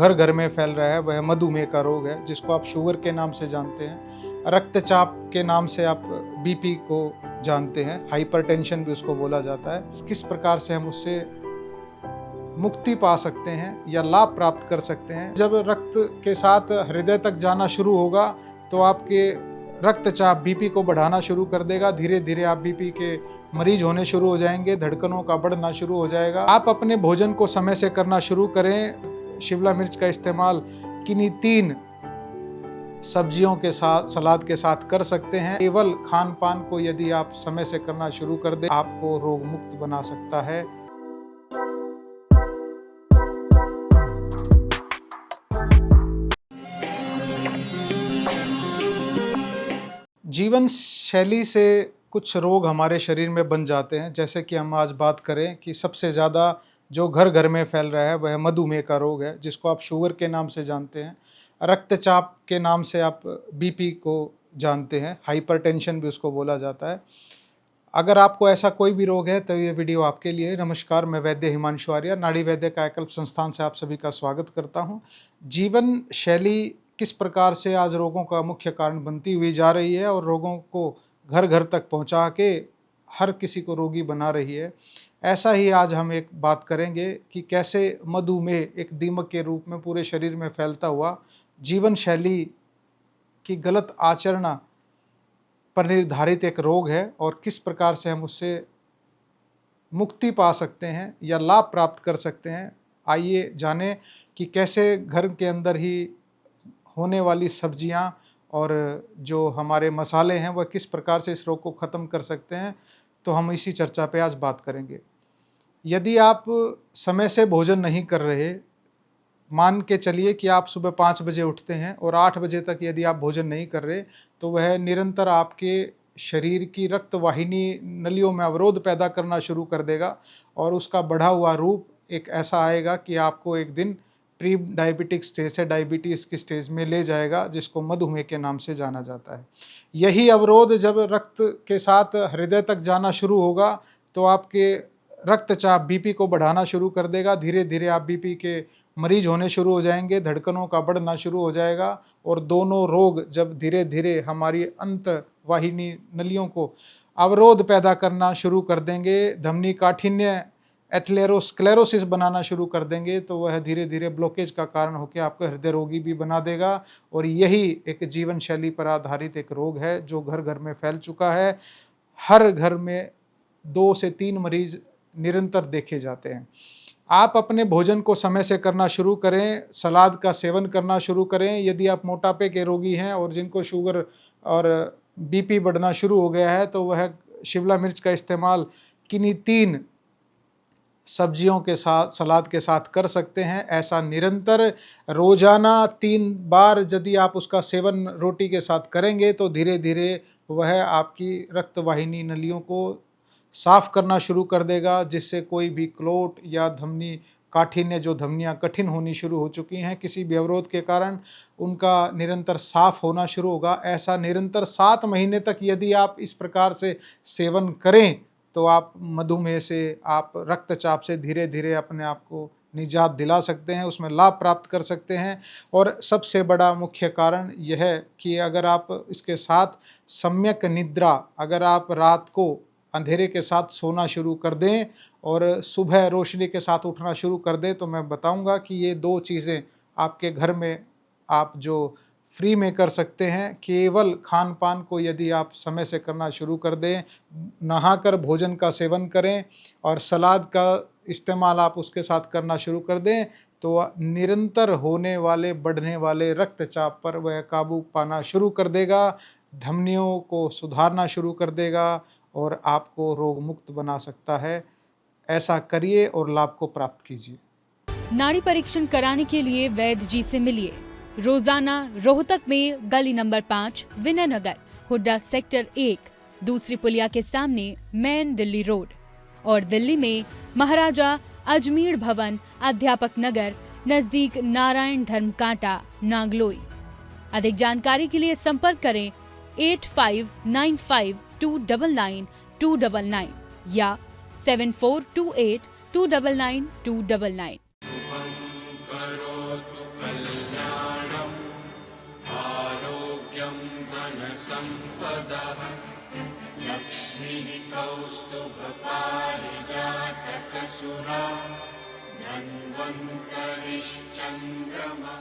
घर घर में फैल रहा है वह मधुमेह का रोग है, जिसको आप शुगर के नाम से जानते हैं, रक्तचाप के नाम से आप बीपी को जानते हैं, हाइपरटेंशन भी उसको बोला जाता है। किस प्रकार से हम उससे मुक्ति पा सकते हैं या लाभ प्राप्त कर सकते हैं? जब रक्त के साथ हृदय तक जाना शुरू होगा तो आपके रक्तचाप बीपी को बढ़ाना शुरू कर देगा। धीरे धीरे आप बीपी के मरीज होने शुरू हो जाएंगे, धड़कनों का बढ़ना शुरू हो जाएगा। आप अपने भोजन को समय से करना शुरू करें। शिमला मिर्च का इस्तेमाल किन्हीं 3 सब्जियों के साथ, सलाद के साथ कर सकते हैं। केवल खान पान को यदि आप समय से करना शुरू कर दें, आपको रोग मुक्त बना सकता है। जीवन शैली से कुछ रोग हमारे शरीर में बन जाते हैं। जैसे कि हम आज बात करें कि सबसे ज़्यादा जो घर घर में फैल रहा है वह मधुमेह का रोग है, जिसको आप शुगर के नाम से जानते हैं, रक्तचाप के नाम से आप बीपी को जानते हैं, हाइपरटेंशन भी उसको बोला जाता है। अगर आपको ऐसा कोई भी रोग है तो ये वीडियो आपके लिए। नमस्कार, मैं वैद्य हिमांशु आर्य, नाड़ी वैद्य कायाकल्प संस्थान से आप सभी का स्वागत करता हूँ। जीवन शैली किस प्रकार से आज रोगों का मुख्य कारण बनती हुई जा रही है और रोगों को घर घर तक पहुंचा के हर किसी को रोगी बना रही है, ऐसा ही आज हम एक बात करेंगे कि कैसे मधुमेह एक दीमक के रूप में पूरे शरीर में फैलता हुआ जीवन शैली की गलत आचरण पर निर्धारित एक रोग है और किस प्रकार से हम उससे मुक्ति पा सकते हैं या लाभ प्राप्त कर सकते हैं। आइए जानें कि कैसे घर के अंदर ही होने वाली सब्जियां और जो हमारे मसाले हैं वह किस प्रकार से इस रोग को ख़त्म कर सकते हैं। तो हम इसी चर्चा पे आज बात करेंगे। यदि आप समय से भोजन नहीं कर रहे, मान के चलिए कि आप सुबह 5 बजे उठते हैं और 8 बजे तक यदि आप भोजन नहीं कर रहे, तो वह निरंतर आपके शरीर की रक्त वाहिनी नलियों में अवरोध पैदा करना शुरू कर देगा और उसका बढ़ा हुआ रूप एक ऐसा आएगा कि आपको एक दिन प्री डायबिटिक स्टेज से डायबिटीज़ की स्टेज में ले जाएगा, जिसको मधुमेह के नाम से जाना जाता है। यही अवरोध जब रक्त के साथ हृदय तक जाना शुरू होगा तो आपके रक्तचाप बीपी को बढ़ाना शुरू कर देगा। धीरे धीरे आप बीपी के मरीज होने शुरू हो जाएंगे, धड़कनों का बढ़ना शुरू हो जाएगा और दोनों रोग जब धीरे धीरे हमारी अंतवाहिनी नलियों को अवरोध पैदा करना शुरू कर देंगे, धमनी काठिन्य एथलेरोस्क्लेरोसिस बनाना शुरू कर देंगे, तो वह धीरे धीरे ब्लॉकेज का कारण होकर आपको हृदय रोगी भी बना देगा। और यही एक जीवन शैली पर आधारित एक रोग है जो घर घर में फैल चुका है। हर घर में 2 से 3 मरीज निरंतर देखे जाते हैं। आप अपने भोजन को समय से करना शुरू करें, सलाद का सेवन करना शुरू करें। यदि आप मोटापे के रोगी हैं और जिनको शुगर और बीपी बढ़ना शुरू हो गया है, तो वह शिमला मिर्च का इस्तेमाल किन्हीं 3 सब्जियों के साथ, सलाद के साथ कर सकते हैं। ऐसा निरंतर रोजाना 3 बार यदि आप उसका सेवन रोटी के साथ करेंगे तो धीरे धीरे वह आपकी रक्तवाहिनी नलियों को साफ करना शुरू कर देगा, जिससे कोई भी क्लोट या धमनी काठिन्य, जो धमनियाँ कठिन होनी शुरू हो चुकी हैं किसी भी अवरोध के कारण, उनका निरंतर साफ होना शुरू होगा। ऐसा निरंतर 7 महीने तक यदि आप इस प्रकार से सेवन करें तो आप मधुमेह से, आप रक्तचाप से धीरे धीरे अपने आप को निजात दिला सकते हैं, उसमें लाभ प्राप्त कर सकते हैं। और सबसे बड़ा मुख्य कारण यह है कि अगर आप इसके साथ सम्यक निद्रा, अगर आप रात को अंधेरे के साथ सोना शुरू कर दें और सुबह रोशनी के साथ उठना शुरू कर दें, तो मैं बताऊंगा कि ये 2 चीज़ें आपके घर में आप जो फ्री में कर सकते हैं। केवल खान पान को यदि आप समय से करना शुरू कर दें, नहाकर भोजन का सेवन करें और सलाद का इस्तेमाल आप उसके साथ करना शुरू कर दें, तो निरंतर होने वाले, बढ़ने वाले रक्तचाप पर वह काबू पाना शुरू कर देगा, धमनियों को सुधारना शुरू कर देगा और आपको रोग मुक्त बना सकता है। ऐसा करिए और लाभ को प्राप्त कीजिए। नाड़ी परीक्षण कराने के लिए वैद्य जी से मिलिए। रोजाना रोहतक में गली नंबर 5, विनय नगर, हुड्डा सेक्टर 1, दूसरी पुलिया के सामने, मेन दिल्ली रोड, और दिल्ली में महाराजा अजमेर भवन, अध्यापक नगर, नजदीक नारायण धर्म कांटा, नागलोई। अधिक जानकारी के लिए संपर्क करें 8595299299 या 7428299299। सम्पदः लक्ष्मीः कौस्तुभपारिजातकसुरा धन्वन्तरिश्चन्द्रमा।